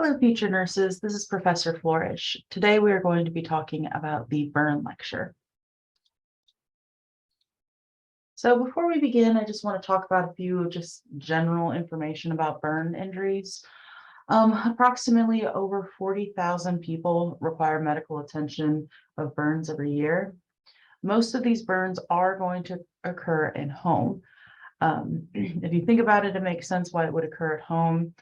Hello, future nurses. This is Professor Flourish. Today we are going to be talking about the burn lecture. So before we begin, I just want to talk about a few just general information about burn injuries. Approximately over 40,000 people require medical attention of burns every year. Most of these burns are going to occur in home. If you think about it, it makes sense why it would occur at home.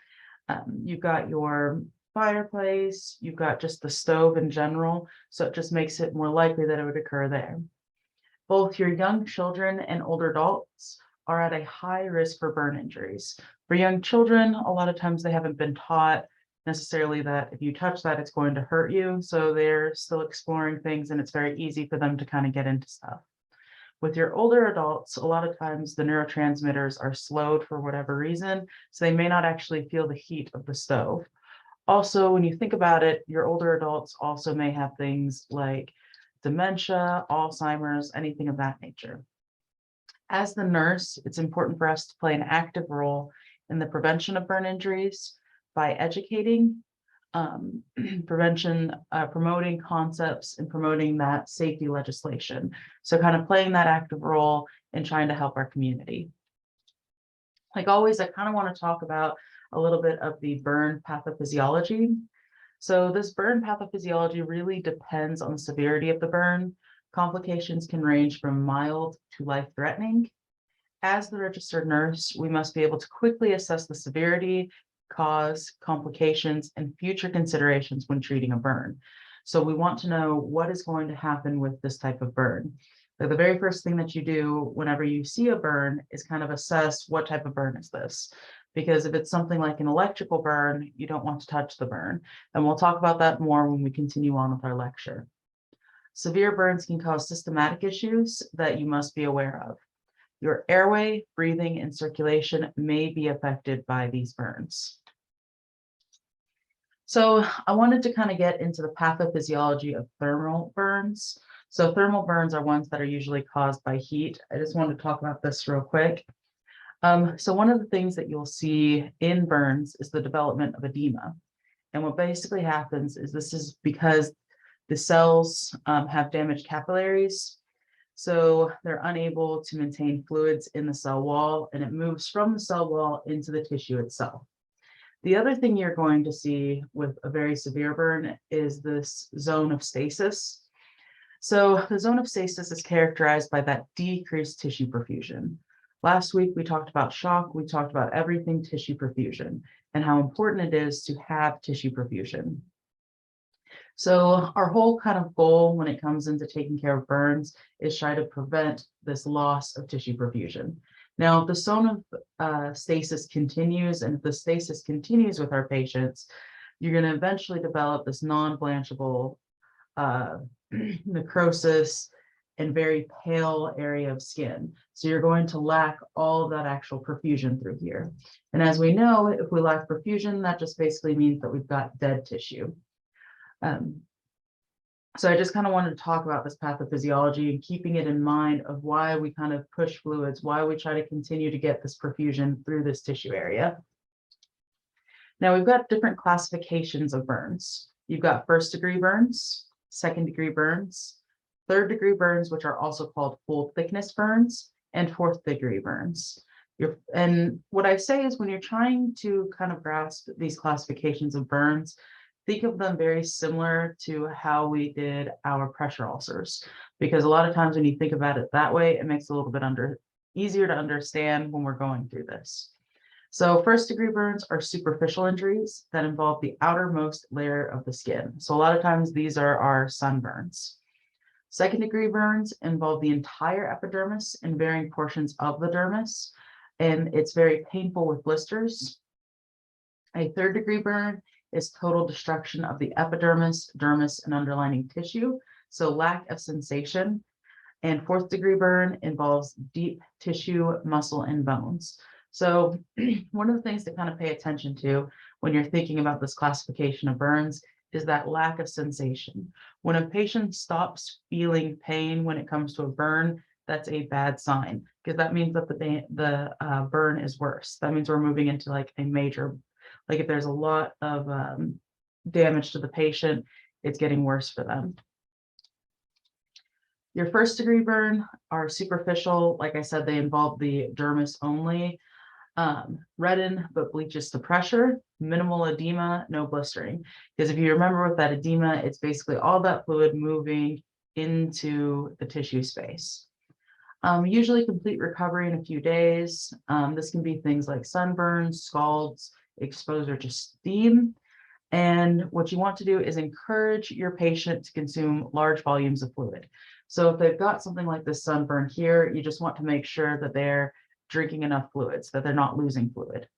You've got your fireplace, you've got just the stove in general, so it just makes it more likely that it would occur there. Both your young children and older adults are at a high risk for burn injuries. For young children, a lot of times they haven't been taught necessarily that if you touch that, it's going to hurt you. So they're still exploring things and it's very easy for them to kind of get into stuff. With your older adults, a lot of times the neurotransmitters are slowed for whatever reason, so they may not actually feel the heat of the stove. Also, when you think about it, your older adults also may have things like dementia, Alzheimer's, anything of that nature. As the nurse, it's important for us to play an active role in the prevention of burn injuries by educating, promoting concepts and promoting that safety legislation. So kind of playing that active role in trying to help our community. Like always, I kind of want to talk about a little bit of the burn pathophysiology. So this burn pathophysiology really depends on the severity of the burn. Complications can range from mild to life-threatening. As the registered nurse, we must be able to quickly assess the severity, cause, complications, and future considerations when treating a burn. So we want to know what is going to happen with this type of burn. So the very first thing that you do whenever you see a burn is kind of assess what type of burn is this. Because if it's something like an electrical burn, you don't want to touch the burn. And we'll talk about that more when we continue on with our lecture. Severe burns can cause systematic issues that you must be aware of. Your airway, breathing, and circulation may be affected by these burns. So I wanted to kind of get into the pathophysiology of thermal burns. So thermal burns are ones that are usually caused by heat. I just wanted to talk about this real quick. So one of the things that you'll see in burns is the development of edema. And what basically happens is this is because the cells have damaged capillaries. So they're unable to maintain fluids in the cell wall, and it moves from the cell wall into the tissue itself. The other thing you're going to see with a very severe burn is this zone of stasis. So the zone of stasis is characterized by that decreased tissue perfusion. Last week, we talked about shock. We talked about everything tissue perfusion and how important it is to have tissue perfusion. So our whole kind of goal when it comes into taking care of burns is try to prevent this loss of tissue perfusion. Now, if the zone of stasis continues, and if the stasis continues with our patients, you're going to eventually develop this non-blanchable necrosis and very pale area of skin. So you're going to lack all of that actual perfusion through here. And as we know, if we lack perfusion, that just basically means that we've got dead tissue. So I just kind of wanted to talk about this pathophysiology and keeping it in mind of why we kind of push fluids, why we try to continue to get this perfusion through this tissue area. Now we've got different classifications of burns. You've got first-degree burns, second-degree burns, third-degree burns, which are also called full-thickness burns, and fourth-degree burns. And what I say is when you're trying to kind of grasp these classifications of burns, think of them very similar to how we did our pressure ulcers, because a lot of times when you think about it that way, it makes it a little bit easier to understand when we're going through this. So first-degree burns are superficial injuries that involve the outermost layer of the skin. So a lot of times these are our sunburns. Second-degree burns involve the entire epidermis and varying portions of the dermis, and it's very painful with blisters. A third-degree burn is total destruction of the epidermis, dermis, and underlying tissue, so lack of sensation. And fourth-degree burn involves deep tissue, muscle, and bones. So one of the things to kind of pay attention to when you're thinking about this classification of burns is that lack of sensation. When a patient stops feeling pain when it comes to a burn, that's a bad sign, because that means that the burn is worse. That means we're moving into like a major Like if there's a lot of damage to the patient, it's getting worse for them. Your first degree burn are superficial. Like I said, they involve the dermis only. Redden but bleaches to pressure, minimal edema, no blistering. Because if you remember with that edema, it's basically all that fluid moving into the tissue space. Usually complete recovery in a few days. This can be things like sunburns, scalds, exposure to steam. And what you want to do is encourage your patient to consume large volumes of fluid. So if they've got something like this sunburn here, you just want to make sure that they're drinking enough fluids, that they're not losing fluid.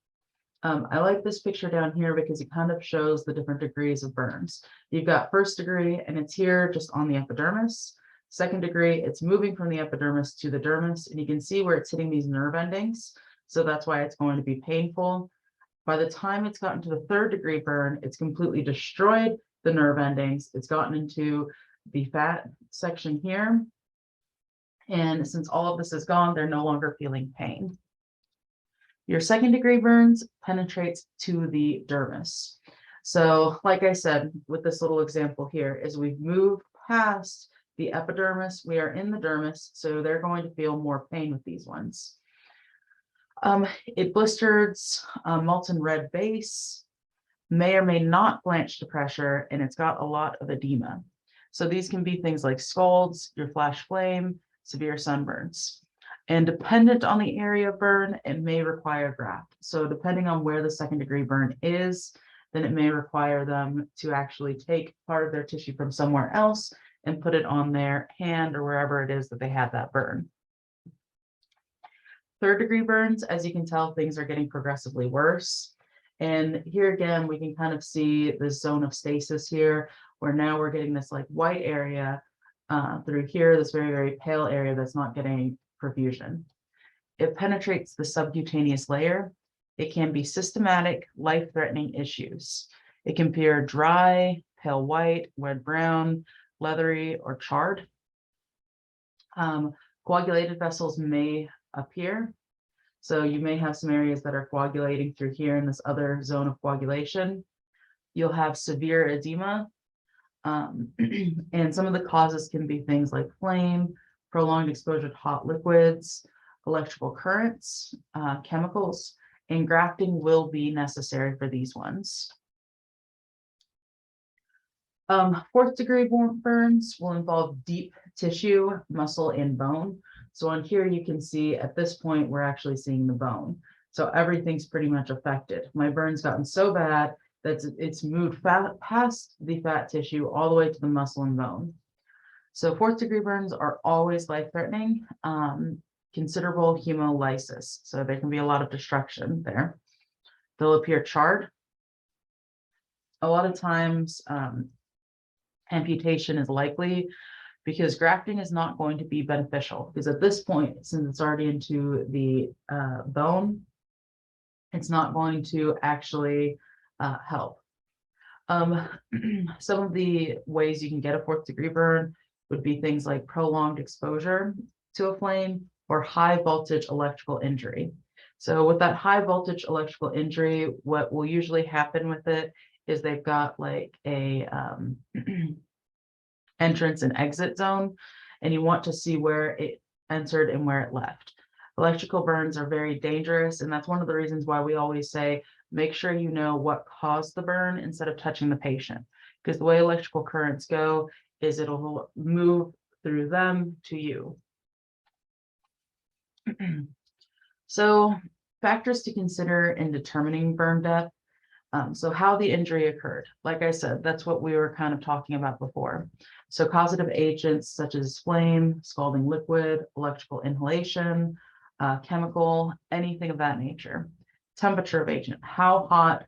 I like this picture down here because it kind of shows the different degrees of burns. You've got first degree, and it's here just on the epidermis. Second degree, it's moving from the epidermis to the dermis, and you can see where it's hitting these nerve endings. So that's why it's going to be painful. By the time it's gotten to the third degree burn, it's completely destroyed the nerve endings. It's gotten into the fat section here. And since all of this is gone, they're no longer feeling pain. Your second degree burns penetrates to the dermis. So like I said, with this little example here, as we've moved past the epidermis, we are in the dermis, so they're going to feel more pain with these ones. It blisters a molten red base, may or may not blanch to pressure, and it's got a lot of edema. So these can be things like scalds, your flash flame, severe sunburns. And dependent on the area of burn, it may require graft. So depending on where the second degree burn is, then it may require them to actually take part of their tissue from somewhere else and put it on their hand or wherever it is that they had that burn. Third degree burns, as you can tell, things are getting progressively worse. And here again, we can kind of see the zone of stasis here, where now we're getting this like white area through here, this very, very pale area that's not getting perfusion. It penetrates the subcutaneous layer. It can be systematic, life-threatening issues. It can appear dry, pale white, red brown, leathery, or charred. Coagulated vessels may appear. So you may have some areas that are coagulating through here in this other zone of coagulation. You'll have severe edema. And some of the causes can be things like flame, prolonged exposure to hot liquids, electrical currents, chemicals, and grafting will be necessary for these ones. Fourth degree burns will involve deep tissue, muscle, and bone. So on here, you can see at this point, we're actually seeing the bone. So everything's pretty much affected. My burn's gotten so bad that it's moved past the fat tissue all the way to the muscle and bone. So fourth degree burns are always life-threatening, considerable hemolysis. So there can be a lot of destruction there. They'll appear charred. A lot of times, amputation is likely because grafting is not going to be beneficial, because at this point, since it's already into the bone, it's not going to actually help. Some of the ways you can get a fourth degree burn would be things like prolonged exposure to a flame or high voltage electrical injury. So with that high voltage electrical injury, what will usually happen with it is they've got like a entrance and exit zone, and you want to see where it entered and where it left. Electrical burns are very dangerous, and that's one of the reasons why we always say, make sure you know what caused the burn instead of touching the patient, because the way electrical currents go is it'll move through them to you. So factors to consider in determining burn depth. So how the injury occurred, like I said, that's what we were kind of talking about before. So causative agents such as flame, scalding liquid, electrical inhalation, chemical, anything of that nature. Temperature of agent, how hot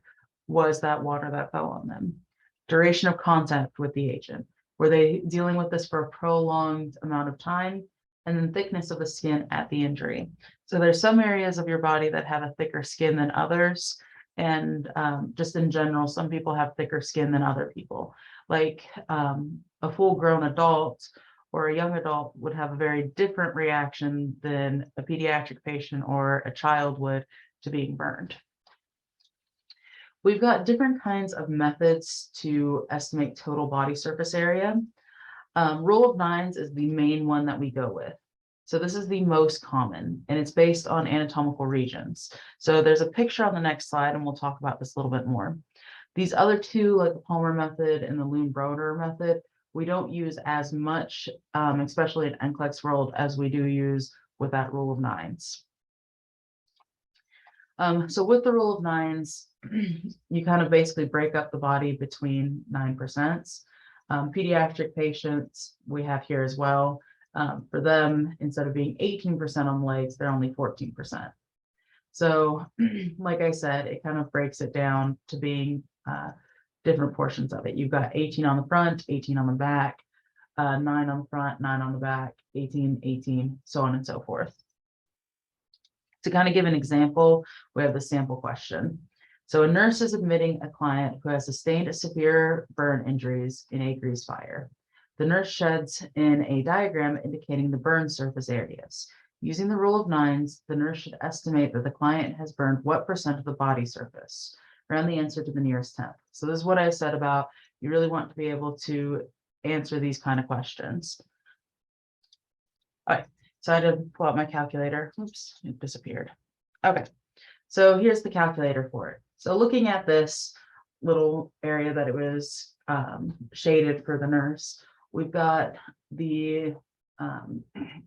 was that water that fell on them? Duration of contact with the agent. Were they dealing with this for a prolonged amount of time? And then thickness of the skin at the injury. So there's some areas of your body that have a thicker skin than others. And just in general, some people have thicker skin than other people. Like a full-grown adult or a young adult would have a very different reaction than a pediatric patient or a child would to being burned. We've got different kinds of methods to estimate total body surface area. Rule of nines is the main one that we go with. So this is the most common, and it's based on anatomical regions. So there's a picture on the next slide, and we'll talk about this a little bit more. These other two, like the Palmer method and the Loon-Broder method, we don't use as much, especially in NCLEX world, as we do use with that rule of nines. So with the rule of nines, you kind of basically break up the body between 9%. Pediatric patients we have here as well. For them, instead of being 18% on the legs, they're only 14%. So like I said, it kind of breaks it down to being different portions of it. You've got 18 on the front, 18 on the back, 9 on the front, 9 on the back, 18, 18, so on and so forth. To kind of give an example, we have the sample question. So a nurse is admitting a client who has sustained a severe burn injuries in a grease fire. The nurse sheds in a diagram indicating the burn surface areas. Using the rule of nines, the nurse should estimate that the client has burned what percent of the body surface. Round the answer to the nearest tenth. So this is what I said about you really want to be able to answer these kind of questions. All right, so I had to pull out my calculator. Oops, it disappeared. Okay, so here's the calculator for it. So looking at this little area that it was shaded for the nurse, we've got the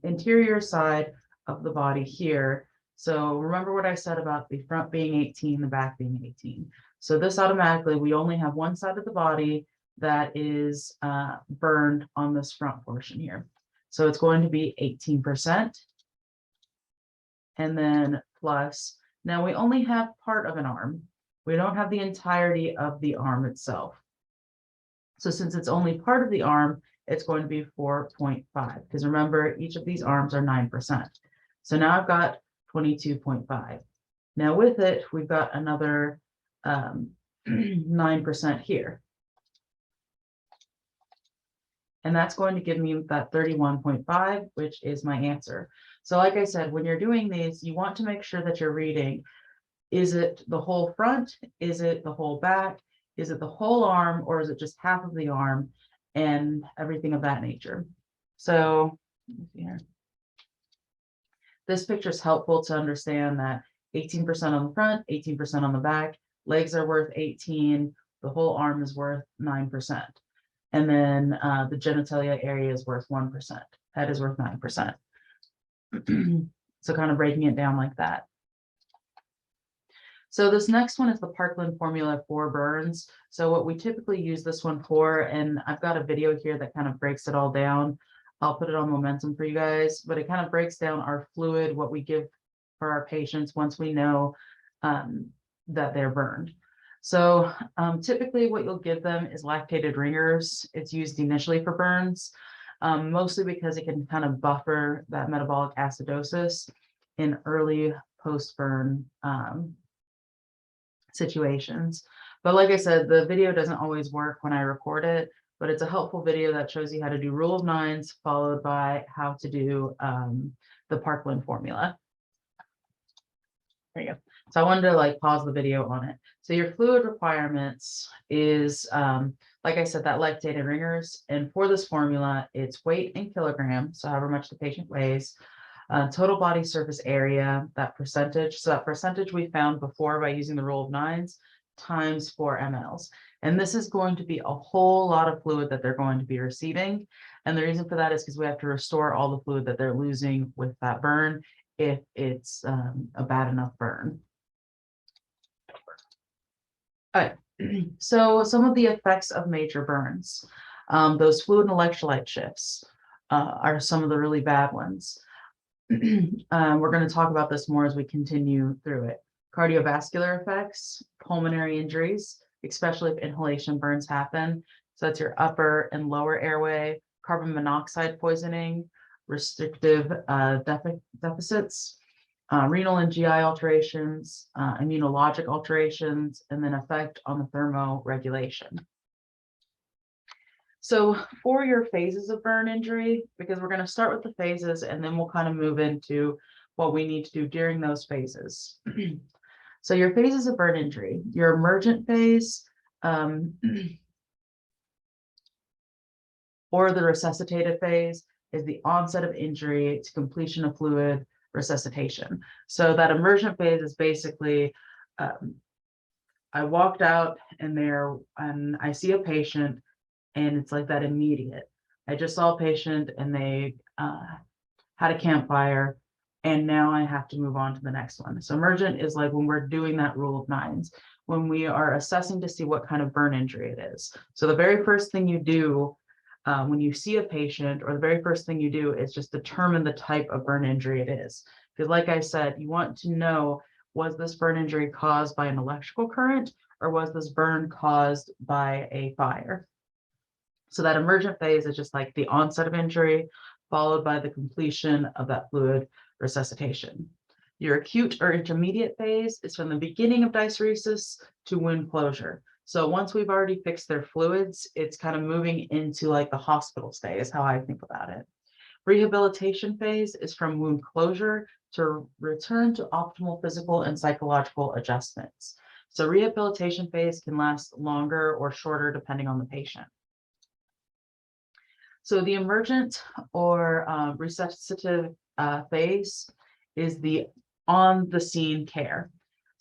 interior side of the body here. So remember what I said about the front being 18, the back being 18. So this automatically, we only have one side of the body that is burned on this front portion here. So it's going to be 18%. And then plus, now we only have part of an arm. We don't have the entirety of the arm itself. So since it's only part of the arm, it's going to be 4.5, because remember, each of these arms are 9%. So now I've got 22.5. Now with it, we've got another 9% here. And that's going to give me that 31.5, which is my answer. So like I said, when you're doing these, you want to make sure that you're reading, is it the whole front? Is it the whole back? Is it the whole arm, or is it just half of the arm, and everything of that nature? So let me see here. This picture is helpful to understand that 18% on the front, 18% on the back, legs are worth 18, the whole arm is worth 9%. And then the genitalia area is worth 1%. Head is worth 9%. So kind of breaking it down like that. So this next one is the Parkland formula for burns. So what we typically use this one for, and I've got a video here that kind of breaks it all down. I'll put it on Momentum for you guys, but it kind of breaks down our fluid, what we give for our patients once we know that they're burned. So typically what you'll give them is lactated ringers. It's used initially for burns, mostly because it can kind of buffer that metabolic acidosis in early post-burn situations. But like I said, the video doesn't always work when I record it, but it's a helpful video that shows you how to do rule of nines followed by how to do the Parkland formula. There you go. So I wanted to like pause the video on it. So your fluid requirements is, like I said, that lactated ringers. And for this formula, it's weight in kilograms, so however much the patient weighs, total body surface area, that percentage. So that percentage we found before by using the rule of nines times 4 mLs. And this is going to be a whole lot of fluid that they're going to be receiving. And the reason for that is because we have to restore all the fluid that they're losing with that burn if it's a bad enough burn. All right, so some of the effects of major burns, those fluid and electrolyte shifts are some of the really bad ones. We're going to talk about this more as we continue through it. Cardiovascular effects, pulmonary injuries, especially if inhalation burns happen. So that's your upper and lower airway, carbon monoxide poisoning, restrictive deficits, renal and GI alterations, immunologic alterations, and then effect on the thermoregulation. So for your phases of burn injury, because we're going to start with the phases and then we'll kind of move into what we need to do during those phases. So your phases of burn injury, your emergent phase, or the resuscitative phase is the onset of injury to completion of fluid resuscitation. So that emergent phase is basically, I walked out and I see a patient and it's like that immediate. I just saw a patient and they had a campfire and now I have to move on to the next one. So emergent is like when we're doing that rule of nines, when we are assessing to see what kind of burn injury it is. So the very first thing you do when you see a patient, or the very first thing you do is just determine the type of burn injury it is. Because like I said, you want to know, was this burn injury caused by an electrical current or was this burn caused by a fire? So that emergent phase is just like the onset of injury, followed by the completion of that fluid resuscitation. Your acute or intermediate phase is from the beginning of diuresis to wound closure. So once we've already fixed their fluids, it's kind of moving into like the hospital stay is how I think about it. Rehabilitation phase is from wound closure to return to optimal physical and psychological adjustments. So rehabilitation phase can last longer or shorter depending on the patient. So the emergent or resuscitative phase is the on the scene care.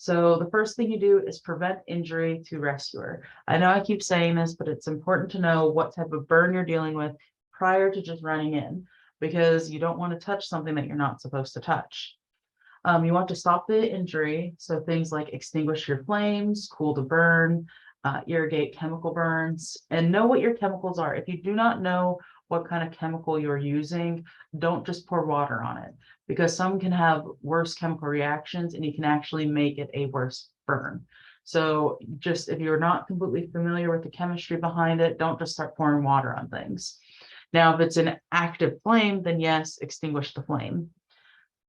So the first thing you do is prevent injury to rescuer. I know I keep saying this, but it's important to know what type of burn you're dealing with prior to just running in, because you don't want to touch something that you're not supposed to touch. You want to stop the injury. So things like extinguish your flames, cool the burn, irrigate chemical burns, and know what your chemicals are. If you do not know what kind of chemical you're using, don't just pour water on it, because some can have worse chemical reactions and you can actually make it a worse burn. So just if you're not completely familiar with the chemistry behind it, don't just start pouring water on things. Now, if it's an active flame, then yes, extinguish the flame.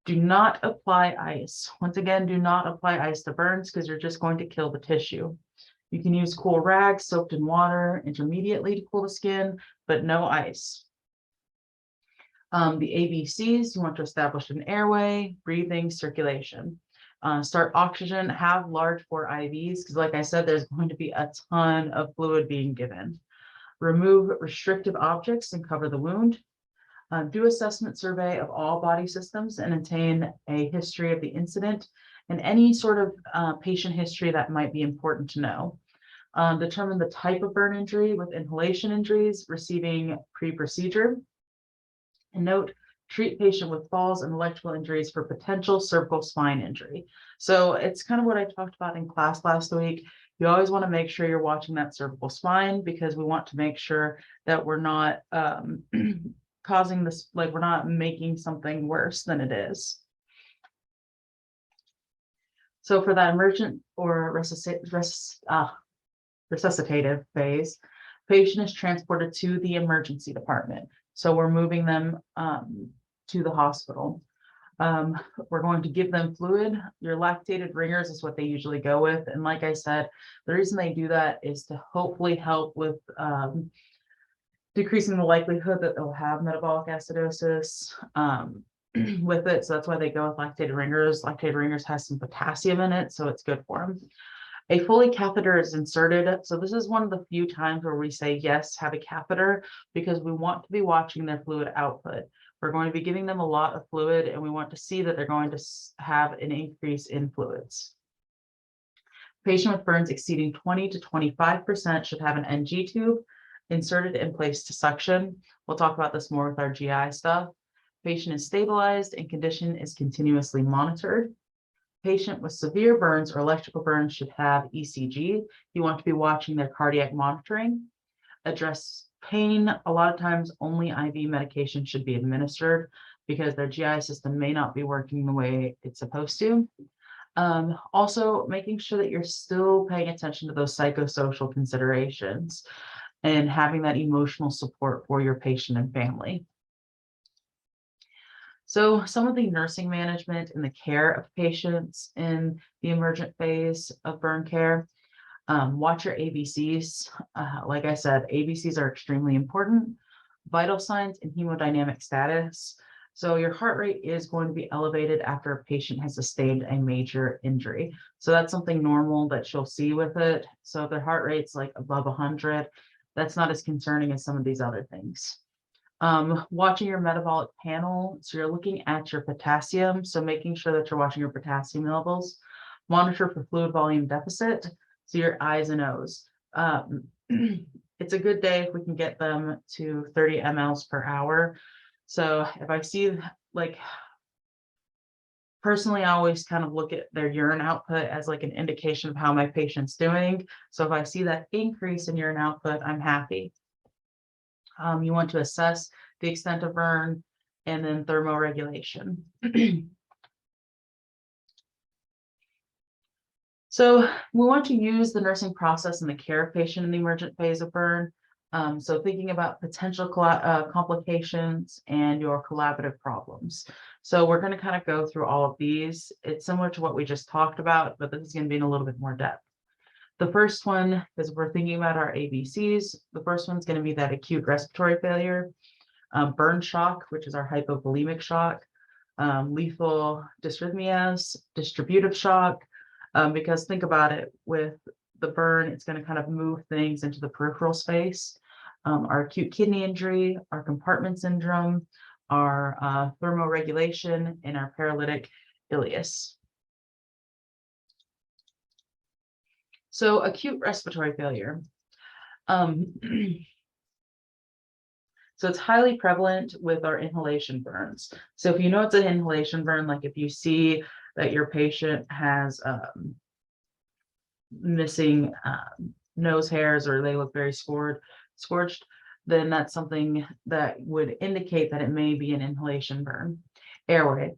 Do not apply ice. Once again, do not apply ice to burns because you're just going to kill the tissue. You can use cool rags soaked in water intermediately to cool the skin, but no ice. The ABCs, you want to establish an airway, breathing, circulation. Start oxygen, have large bore IVs, because like I said, there's going to be a ton of fluid being given. Remove restrictive objects and cover the wound. Do assessment survey of all body systems and obtain a history of the incident and any sort of patient history that might be important to know. Determine the type of burn injury with inhalation injuries receiving pre-procedure. And note, treat patient with falls and electrical injuries for potential cervical spine injury. So it's kind of what I talked about in class last week. You always want to make sure you're watching that cervical spine because we want to make sure that we're not causing this, like we're not making something worse than it is. So for that emergent or resuscitative phase, patient is transported to the emergency department. So we're moving them to the hospital. We're going to give them fluid. Your lactated ringers is what they usually go with. And like I said, the reason they do that is to hopefully help with decreasing the likelihood that they'll have metabolic acidosis with it. So that's why they go with lactated ringers. Lactated ringers has some potassium in it, so it's good for them. A Foley catheter is inserted. So this is one of the few times where we say, yes, have a catheter, because we want to be watching their fluid output. We're going to be giving them a lot of fluid and we want to see that they're going to have an increase in fluids. Patient with burns exceeding 20 to 25% should have an NG tube inserted in place to suction. We'll talk about this more with our GI stuff. Patient is stabilized and condition is continuously monitored. Patient with severe burns or electrical burns should have ECG. You want to be watching their cardiac monitoring. Address pain. A lot of times only IV medication should be administered because their GI system may not be working the way it's supposed to. Also making sure that you're still paying attention to those psychosocial considerations and having that emotional support for your patient and family. So some of the nursing management and the care of patients in the emergent phase of burn care. Watch your ABCs. Like I said, ABCs are extremely important. Vital signs and hemodynamic status. So your heart rate is going to be elevated after a patient has sustained a major injury. So that's something normal that you'll see with it. So if their heart rate's like above 100, that's not as concerning as some of these other things. Watching your metabolic panel. So you're looking at your potassium. So making sure that you're watching your potassium levels. Monitor for fluid volume deficit. So your I's and O's. It's a good day if we can get them to 30 mLs per hour. So if I see, like, personally, I always kind of look at their urine output as like an indication of how my patient's doing. So if I see that increase in urine output, I'm happy. You want to assess the extent of burn and then thermoregulation. So we want to use the nursing process in the care of patient in the emergent phase of burn. So thinking about potential complications and your collaborative problems. So we're going to kind of go through all of these. It's similar to what we just talked about, but this is going to be in a little bit more depth. The first one, because we're thinking about our ABCs, the first one's going to be that acute respiratory failure, burn shock, which is our hypovolemic shock, lethal dysrhythmias, distributive shock, because think about it, with the burn, it's going to kind of move things into the peripheral space. Our acute kidney injury, our compartment syndrome, our thermoregulation, and our paralytic ileus. So acute respiratory failure. So it's highly prevalent with our inhalation burns. So if you know it's an inhalation burn, like if you see that your patient has missing nose hairs or they look very scorched, then that's something that would indicate that it may be an inhalation burn. Airway.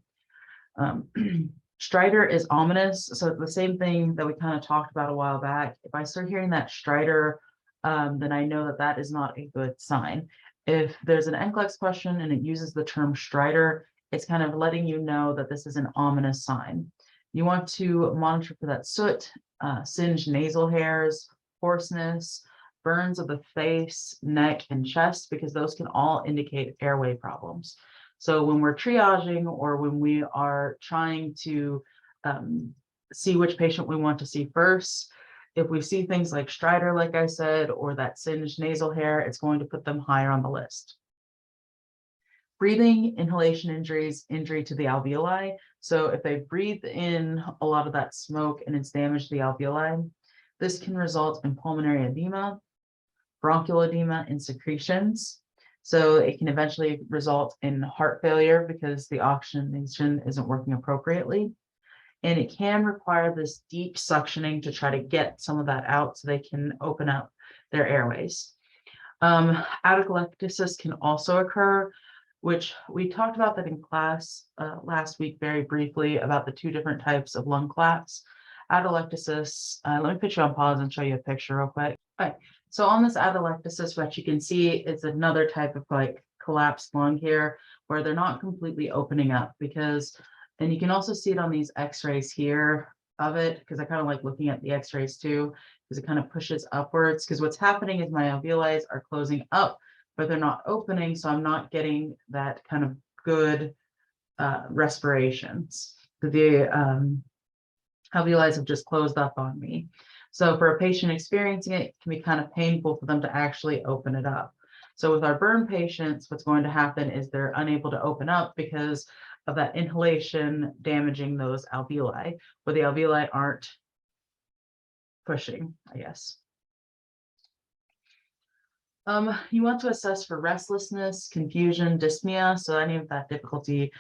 Stridor is ominous. So the same thing that we kind of talked about a while back. If I start hearing that stridor, then I know that that is not a good sign. If there's an NCLEX question and it uses the term stridor, it's kind of letting you know that this is an ominous sign. You want to monitor for that soot, singed nasal hairs, hoarseness, burns of the face, neck, and chest, because those can all indicate airway problems. So when we're triaging or when we are trying to see which patient we want to see first, if we see things like stridor, like I said, or that singed nasal hair, it's going to put them higher on the list. Breathing, inhalation injuries, injury to the alveoli. So if they breathe in a lot of that smoke and it's damaged the alveoli, this can result in pulmonary edema, bronchial edema, and secretions. So it can eventually result in heart failure because the oxygenation isn't working appropriately. And it can require this deep suctioning to try to get some of that out so they can open up their airways. Atelectasis can also occur, which we talked about that in class last week very briefly about the two different types of lung collapse. Atelectasis, let me put you on pause and show you a picture real quick. Okay, so on this atelectasis, what you can see is another type of like collapsed lung here where they're not completely opening up because, and you can also see it on these x-rays here of it, because I kind of like looking at the x-rays too, because it kind of pushes upwards, because what's happening is my alveoli are closing up, but they're not opening, so I'm not getting that kind of good respirations. The alveoli have just closed up on me. So for a patient experiencing it, it can be kind of painful for them to actually open it up. So with our burn patients, what's going to happen is they're unable to open up because of that inhalation damaging those alveoli, where the alveoli aren't pushing, I guess. You want to assess for restlessness, confusion, dyspnea, so any of that difficulty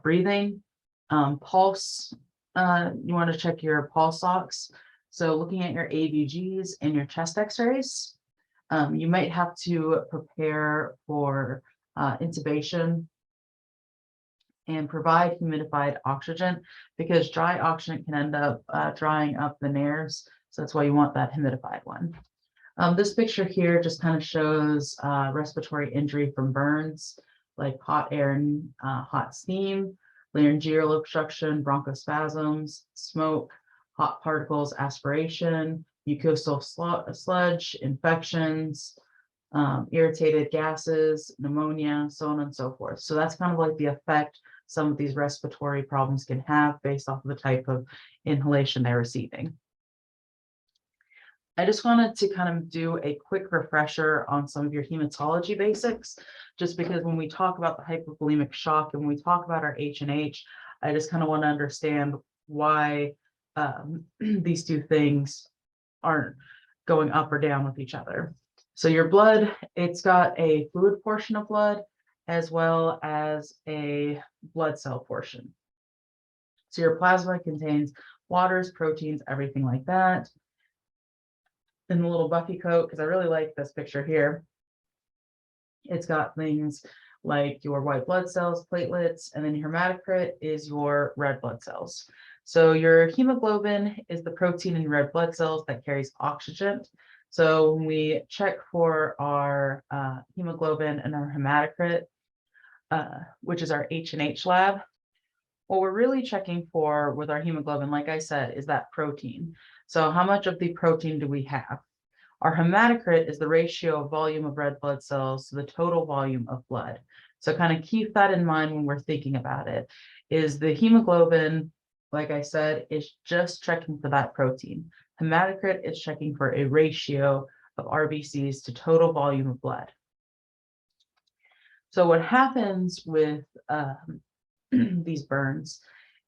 breathing. Pulse, you want to check your pulse ox. So looking at your ABGs and your chest x-rays, you might have to prepare for intubation and provide humidified oxygen, because dry oxygen can end up drying up the nares. So that's why you want that humidified one. This picture here just kind of shows respiratory injury from burns, like hot air and hot steam, laryngeal obstruction, bronchospasms, smoke, hot particles, aspiration, mucosal sludge, infections, irritated gases, pneumonia, so on and so forth. So that's kind of like the effect some of these respiratory problems can have based off of the type of inhalation they're receiving. I just wanted to kind of do a quick refresher on some of your hematology basics, just because when we talk about the hypovolemic shock and when we talk about our H&H, I just kind of want to understand why these two things aren't going up or down with each other. So your blood, it's got a fluid portion of blood as well as a blood cell portion. So your plasma contains waters, proteins, everything like that. In the little Buffy coat, because I really like this picture here, it's got things like your white blood cells, platelets, and then your hematocrit is your red blood cells. So your hemoglobin is the protein in red blood cells that carries oxygen. So when we check for our hemoglobin and our hematocrit, which is our H&H lab, what we're really checking for with our hemoglobin, like I said, is that protein. So how much of the protein do we have? Our hematocrit is the ratio of volume of red blood cells to the total volume of blood. So kind of keep that in mind when we're thinking about it, is the hemoglobin, like I said, is just checking for that protein. Hematocrit is checking for a ratio of RBCs to total volume of blood. So what happens with these burns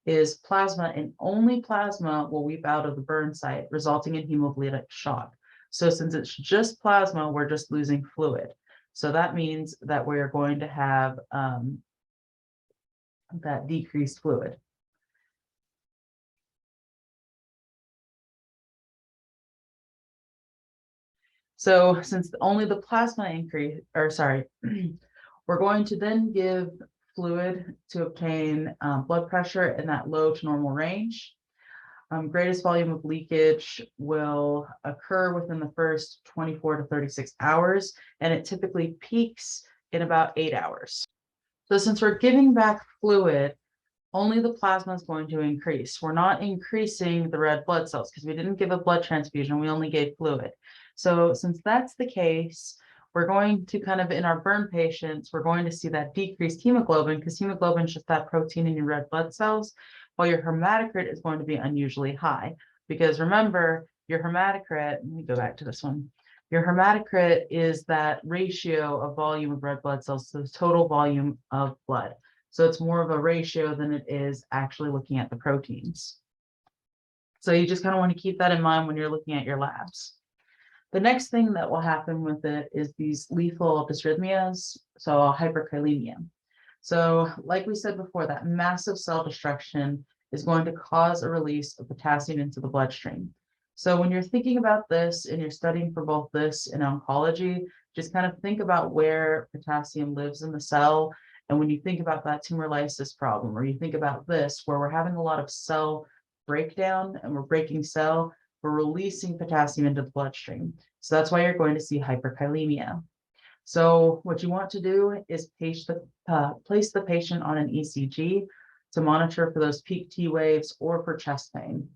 is plasma, and only plasma will weep out of the burn site, resulting in hemovolemic shock. So since it's just plasma, we're just losing fluid. So that means that we're going to have that decreased fluid. So since only the plasma increase, or sorry, we're going to then give fluid to obtain blood pressure in that low to normal range. Greatest volume of leakage will occur within the first 24 to 36 hours, and it typically peaks in about 8 hours. So since we're giving back fluid, only the plasma is going to increase. We're not increasing the red blood cells because we didn't give a blood transfusion, we only gave fluid. So since that's the case, we're going to kind of, in our burn patients, we're going to see that decreased hemoglobin, because hemoglobin is just that protein in your red blood cells, while your hematocrit is going to be unusually high. Because remember, your hematocrit, let me go back to this one. Your hematocrit is that ratio of volume of red blood cells to the total volume of blood. So it's more of a ratio than it is actually looking at the proteins. So you just kind of want to keep that in mind when you're looking at your labs. The next thing that will happen with it is these lethal dysrhythmias, so hyperkalemia. So like we said before, that massive cell destruction is going to cause a release of potassium into the bloodstream. So when you're thinking about this and you're studying for both this and oncology, just kind of think about where potassium lives in the cell. And when you think about that tumor lysis problem, or you think about this, where we're having a lot of cell breakdown and we're breaking cell, we're releasing potassium into the bloodstream. So that's why you're going to see hyperkalemia. So what you want to do is place the patient on an ECG to monitor for those peak T waves or for chest pain.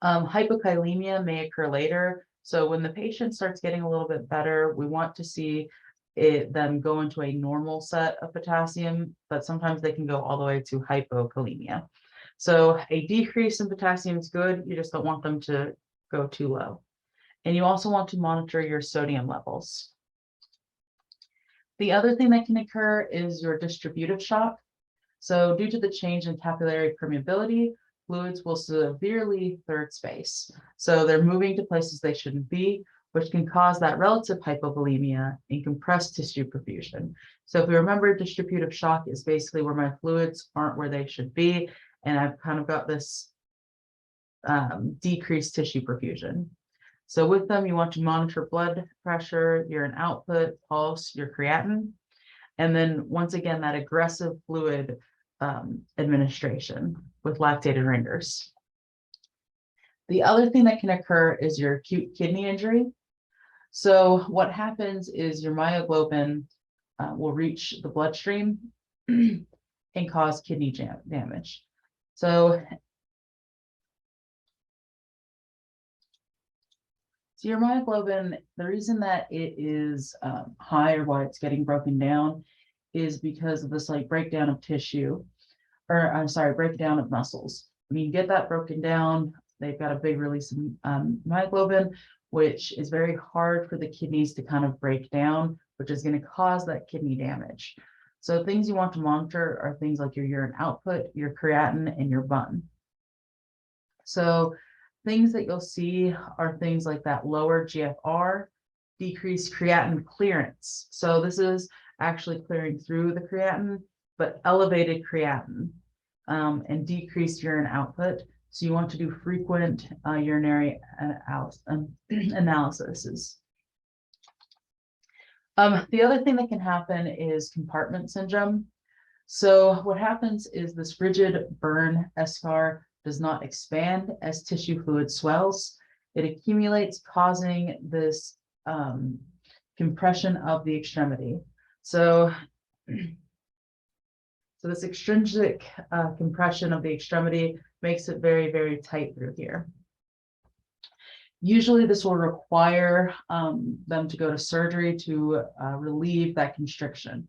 Hypokalemia may occur later. So when the patient starts getting a little bit better, we want to see them go into a normal set of potassium, but sometimes they can go all the way to hypokalemia. So a decrease in potassium is good. You just don't want them to go too low. And you also want to monitor your sodium levels. The other thing that can occur is your distributive shock. So due to the change in capillary permeability, fluids will severely third space. So they're moving to places they shouldn't be, which can cause that relative hypovolemia and compressed tissue perfusion. So if we remember, distributive shock is basically where my fluids aren't where they should be, and I've kind of got this decreased tissue perfusion. So with them, you want to monitor blood pressure, urine output, pulse, your creatinine, and then once again, that aggressive fluid administration with lactated ringers. The other thing that can occur is your acute kidney injury. So what happens is your myoglobin will reach the bloodstream and cause kidney damage. So So your myoglobin, the reason that it is high, or why it's getting broken down, is because of this like breakdown of tissue, or I'm sorry, breakdown of muscles. When you get that broken down, they've got a big release of myoglobin, which is very hard for the kidneys to kind of break down, which is going to cause that kidney damage. So things you want to monitor are things like your urine output, your creatinine, and your bun. So things that you'll see are things like that lower GFR, decreased creatinine clearance. So this is actually clearing through the creatinine, but elevated creatinine, and decreased urine output. So you want to do frequent urinary analysis. The other thing that can happen is compartment syndrome. So what happens is this rigid burn eschar does not expand as tissue fluid swells. It accumulates, causing this compression of the extremity. So this extrinsic compression of the extremity makes it very, very tight through here. Usually this will require them to go to surgery to relieve that constriction.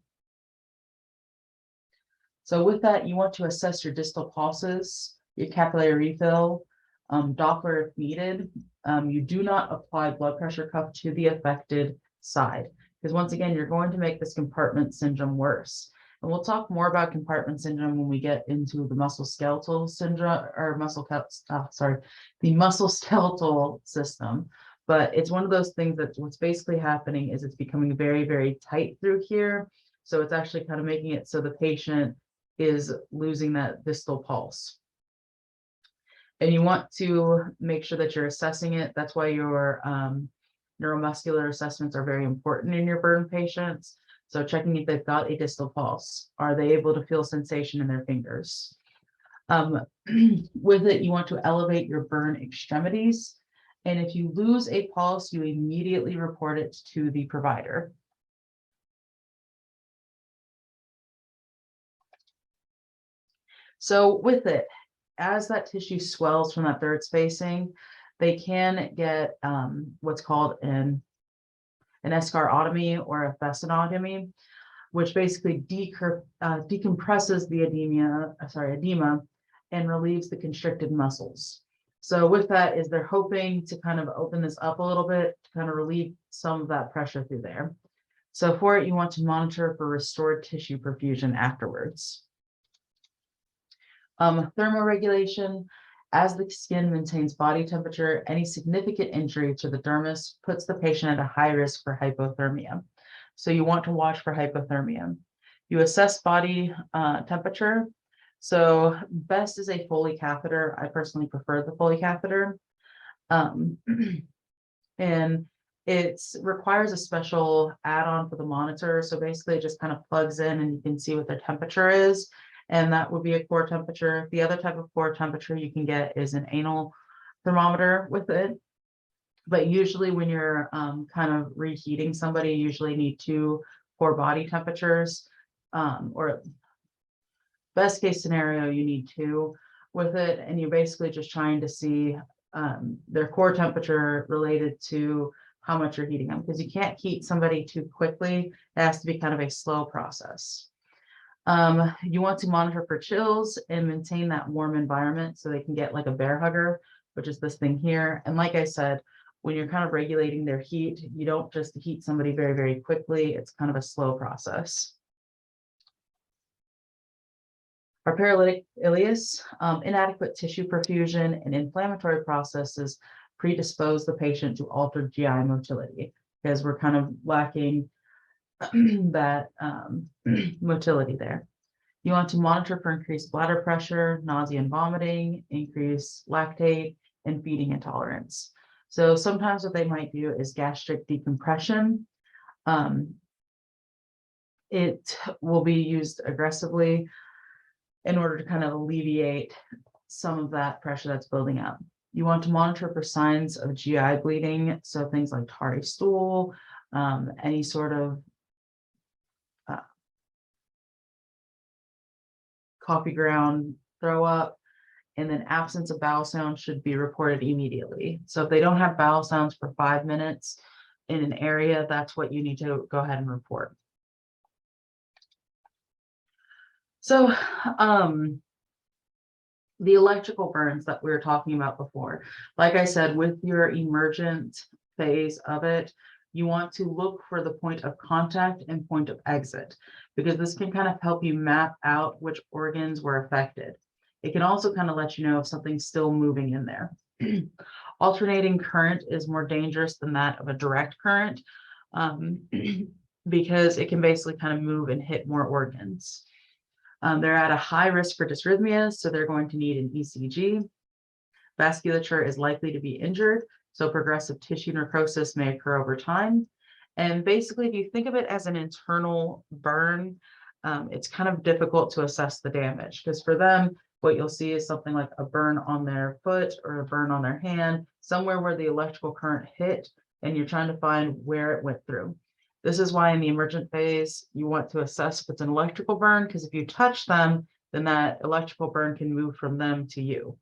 So with that, you want to assess your distal pulses, your capillary refill, Doppler if needed. You do not apply blood pressure cuff to the affected side, because once again, you're going to make this compartment syndrome worse. And we'll talk more about compartment syndrome when we get into the musculoskeletal syndrome, or the musculoskeletal system. But it's one of those things that what's basically happening is it's becoming very, very tight through here. So it's actually kind of making it so the patient is losing that distal pulse. And you want to make sure that you're assessing it. That's why your neuromuscular assessments are very important in your burn patients. So checking if they've got a distal pulse. Are they able to feel sensation in their fingers? With it, you want to elevate your burn extremities. And if you lose a pulse, you immediately report it to the provider. So with it, as that tissue swells from that third spacing, they can get what's called an escharotomy or a fascinotomy, which basically decompresses the edema and relieves the constricted muscles. So with that is they're hoping to kind of open this up a little bit to kind of relieve some of that pressure through there. So for it, you want to monitor for restored tissue perfusion afterwards. Thermoregulation. As the skin maintains body temperature, any significant injury to the dermis puts the patient at a high risk for hypothermia. So you want to watch for hypothermia. You assess body temperature. So best is a Foley catheter. I personally prefer the Foley catheter. And it requires a special add-on for the monitor. So basically it just kind of plugs in and you can see what their temperature is. And that would be a core temperature. The other type of core temperature you can get is an anal thermometer with it. But usually when you're kind of reheating somebody, you usually need 2 core body temperatures, or best case scenario, you need 2 with it. And you're basically just trying to see their core temperature related to how much you're heating them, because you can't heat somebody too quickly. It has to be kind of a slow process. You want to monitor for chills and maintain that warm environment so they can get like a bear hugger, which is this thing here. And like I said, when you're kind of regulating their heat, you don't just heat somebody very, very quickly. It's kind of a slow process. Our paralytic ileus, inadequate tissue perfusion and inflammatory processes predispose the patient to altered GI motility, because we're kind of lacking that motility there. You want to monitor for increased bladder pressure, nausea and vomiting, increased lactate, and feeding intolerance. So sometimes what they might do is gastric decompression. It will be used aggressively in order to kind of alleviate some of that pressure that's building up. You want to monitor for signs of GI bleeding, so things like tarry stool, any sort of coffee ground throw up, And then absence of bowel sounds should be reported immediately. So if they don't have bowel sounds for 5 minutes in an area, that's what you need to go ahead and report. So the electrical burns that we were talking about before, like I said, with your emergent phase of it, you want to look for the point of contact and point of exit, because this can kind of help you map out which organs were affected. It can also kind of let you know if something's still moving in there. Alternating current is more dangerous than that of a direct current, because it can basically kind of move and hit more organs. They're at a high risk for dysrhythmias, so they're going to need an ECG. Vasculature is likely to be injured, so progressive tissue necrosis may occur over time. And basically, if you think of it as an internal burn, it's kind of difficult to assess the damage, because for them, what you'll see is something like a burn on their foot or a burn on their hand, somewhere where the electrical current hit, and you're trying to find where it went through. This is why in the emergent phase, you want to assess if it's an electrical burn, because if you touch them, then that electrical burn can move from them to you.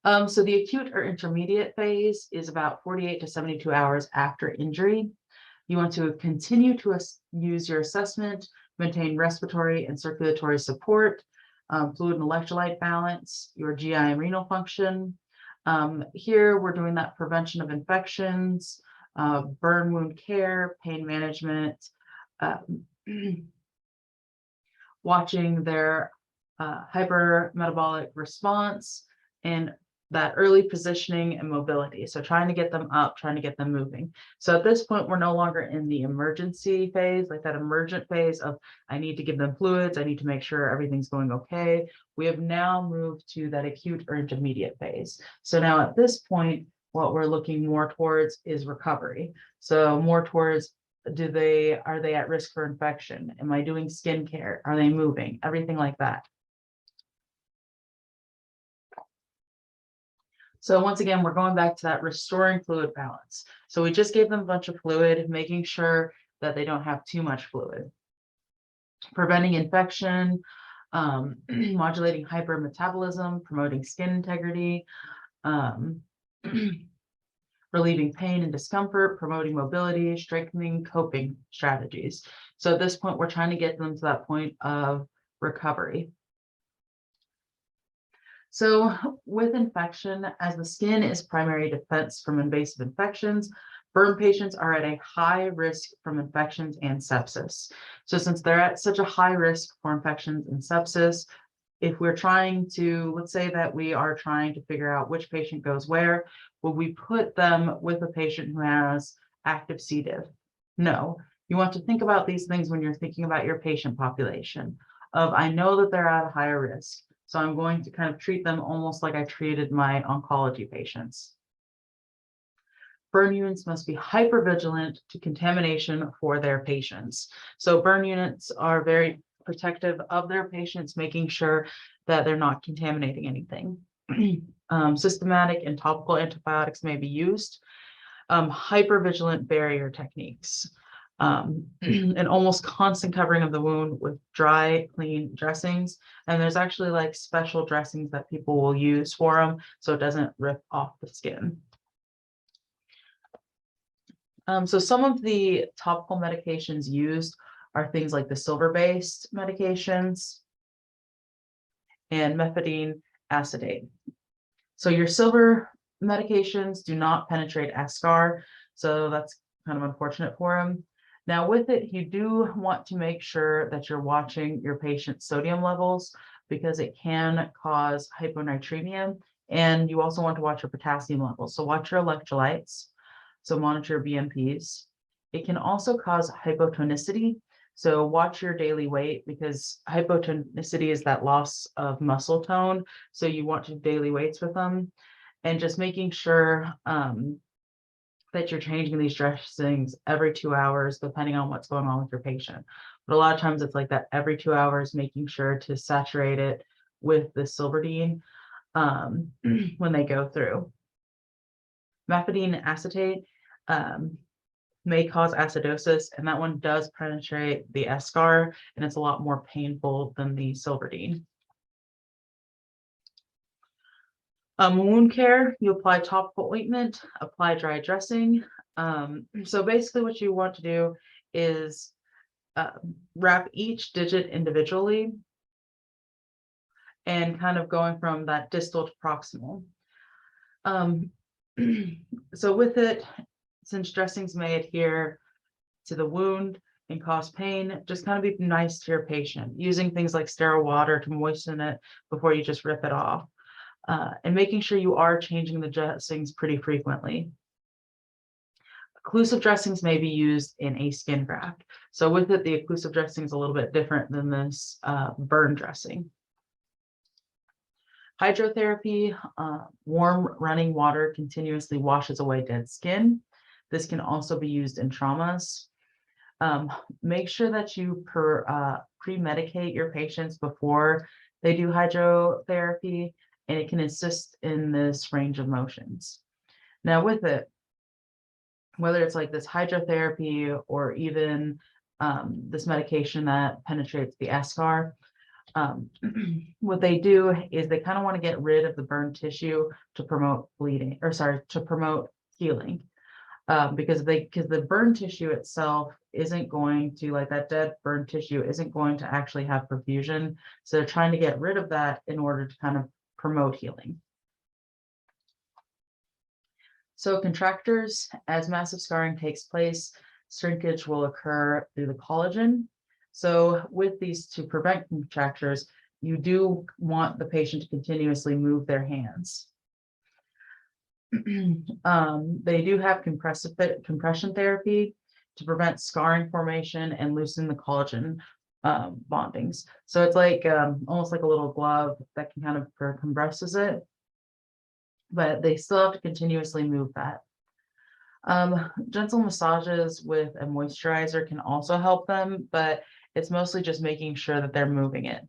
So the acute or intermediate phase is about 48 to 72 hours after injury. You want to continue to use your assessment, maintain respiratory and circulatory support, fluid and electrolyte balance, your GI and renal function. Here we're doing that prevention of infections, burn wound care, pain management, watching their hypermetabolic response, and that early positioning and mobility. So trying to get them up, trying to get them moving. So at this point, we're no longer in the emergency phase, like that emergent phase of I need to give them fluids, I need to make sure everything's going okay. We have now moved to that acute or intermediate phase. So now at this point, what we're looking more towards is recovery. So more towards, are they at risk for infection? Am I doing skincare? Are they moving? Everything like that. So once again, we're going back to that restoring fluid balance. So we just gave them a bunch of fluid, making sure that they don't have too much fluid. Preventing infection, modulating hypermetabolism, promoting skin integrity, relieving pain and discomfort, promoting mobility, strengthening coping strategies. So at this point, we're trying to get them to that point of recovery. So with infection, as the skin is primary defense from invasive infections, burn patients are at a high risk from infections and sepsis. So since they're at such a high risk for infections and sepsis, if we're trying to, let's say that we are trying to figure out which patient goes where, will we put them with a patient who has active C. diff? No. You want to think about these things when you're thinking about your patient population of, I know that they're at a higher risk, so I'm going to kind of treat them almost like I treated my oncology patients. Burn units must be hypervigilant to contamination for their patients. So burn units are very protective of their patients, making sure that they're not contaminating anything. Systematic and topical antibiotics may be used. Hypervigilant barrier techniques. An almost constant covering of the wound with dry, clean dressings. And there's actually like special dressings that people will use for them so it doesn't rip off the skin. So some of the topical medications used are things like the silver-based medications and methadone acetate. So your silver medications do not penetrate eschar, so that's kind of unfortunate for them. Now with it, you do want to make sure that you're watching your patient's sodium levels because it can cause hyponatremia, and you also want to watch your potassium levels. So watch your electrolytes, so monitor your BMPs. It can also cause hypotonicity, so watch your daily weight because hypotonicity is that loss of muscle tone, so you want to do daily weights with them, and just making sure that you're changing these dressings every 2 hours, depending on what's going on with your patient. But a lot of times it's like that every 2 hours, making sure to saturate it with the Silverdene when they go through. Methadone acetate may cause acidosis, and that one does penetrate the eschar, and it's a lot more painful than the Silverdene. Wound care, you apply topical ointment, apply dry dressing. So basically what you want to do is wrap each digit individually and kind of going from that distal to proximal. So with it, since dressings may adhere to the wound and cause pain, just kind of be nice to your patient, using things like sterile water to moisten it before you just rip it off, and making sure you are changing the dressings pretty frequently. Occlusive dressings may be used in a skin graft. So with it, the occlusive dressing is a little bit different than this burn dressing. Hydrotherapy, warm running water continuously washes away dead skin. This can also be used in traumas. Make sure that you pre-medicate your patients before they do hydrotherapy, and it can assist in this range of motions. Now with it, whether it's like this hydrotherapy or even this medication that penetrates the eschar, what they do is they kind of want to get rid of the burned tissue to promote bleeding, or sorry, to promote healing. Because the burn tissue itself isn't going to, like that dead burn tissue isn't going to actually have perfusion. So they're trying to get rid of that in order to kind of promote healing. So contractures, as massive scarring takes place, shrinkage will occur through the collagen. So with these, to prevent contractures, you do want the patient to continuously move their hands. They do have compression therapy to prevent scarring formation and loosen the collagen bondings. So it's like almost like a little glove that can kind of compresses it, but they still have to continuously move that. Gentle massages with a moisturizer can also help them, but it's mostly just making sure that they're moving it.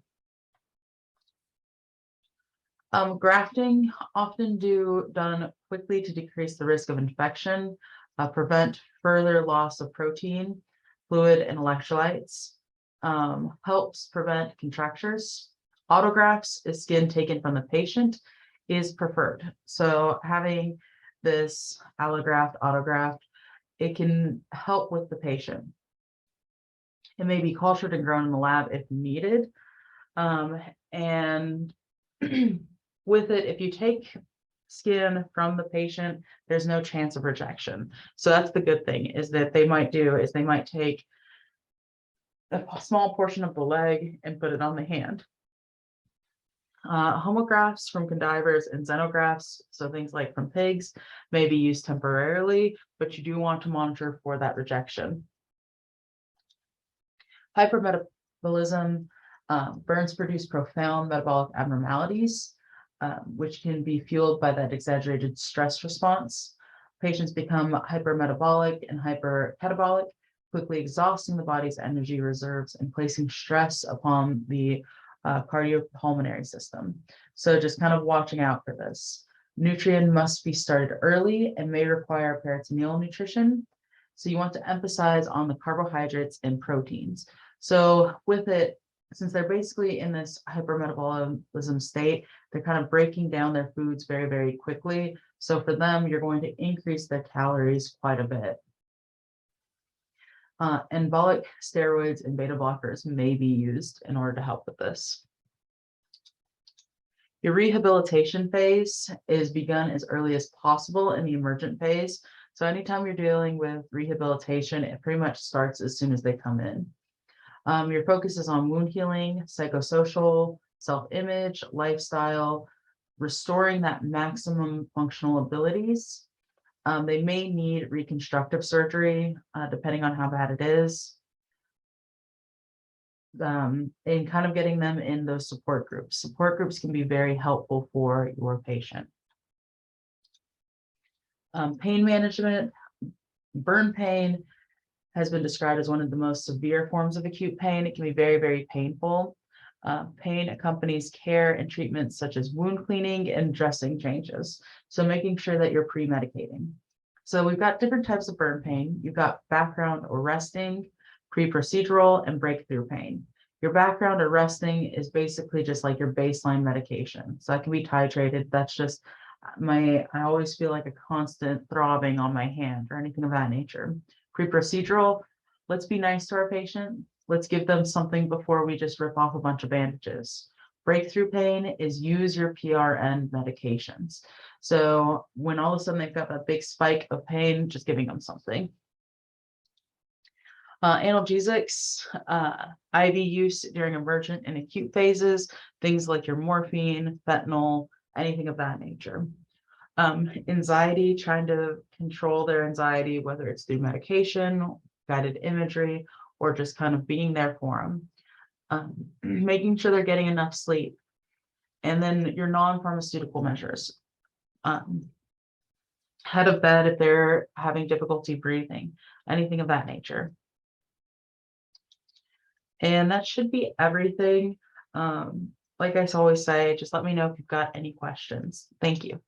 Grafting, often done quickly to decrease the risk of infection, prevent further loss of protein, fluid, and electrolytes, helps prevent contractures. Autografts is skin taken from the patient is preferred. So having this allograft, autograft, it can help with the patient. It may be cultured and grown in the lab if needed. And with it, if you take skin from the patient, there's no chance of rejection. So that's the good thing, is that they might take a small portion of the leg and put it on the hand. Homografts from cadavers and xenografts, so things like from pigs, may be used temporarily, but you do want to monitor for that rejection. Hypermetabolism, burns produce profound metabolic abnormalities, which can be fueled by that exaggerated stress response. Patients become hypermetabolic and hypercatabolic, quickly exhausting the body's energy reserves and placing stress upon the cardiopulmonary system. So just kind of watching out for this. Nutrient must be started early and may require peritoneal nutrition. So you want to emphasize on the carbohydrates and proteins. So with it, since they're basically in this hypermetabolism state, they're kind of breaking down their foods very, very quickly. So for them, you're going to increase their calories quite a bit. Anabolic steroids and beta blockers may be used in order to help with this. Your rehabilitation phase is begun as early as possible in the emergent phase. So anytime you're dealing with rehabilitation, it pretty much starts as soon as they come in. Your focus is on wound healing, psychosocial, self-image, lifestyle, restoring that maximum functional abilities. They may need reconstructive surgery, depending on how bad it is. And kind of getting them in those support groups. Support groups can be very helpful for your patient. Pain management, burn pain has been described as one of the most severe forms of acute pain. It can be very, very painful. Pain accompanies care and treatments such as wound cleaning and dressing changes. So making sure that you're pre-medicating. So we've got different types of burn pain. You've got background or resting, pre-procedural, and breakthrough pain. Your background or resting is basically just like your baseline medication. So that can be titrated. That's just I always feel like a constant throbbing on my hand or anything of that nature. Pre-procedural, let's be nice to our patient. Let's give them something before we just rip off a bunch of bandages. Breakthrough pain is use your PRN medications. So when all of a sudden they've got that big spike of pain, just giving them something. Analgesics, IV use during emergent and acute phases, things like your morphine, fentanyl, anything of that nature. Anxiety, trying to control their anxiety, whether it's through medication, guided imagery, or just kind of being there for them. Making sure they're getting enough sleep. And then your non-pharmaceutical measures. Head of bed if they're having difficulty breathing, anything of that nature. And that should be everything. Like I always say, just let me know if you've got any questions. Thank you.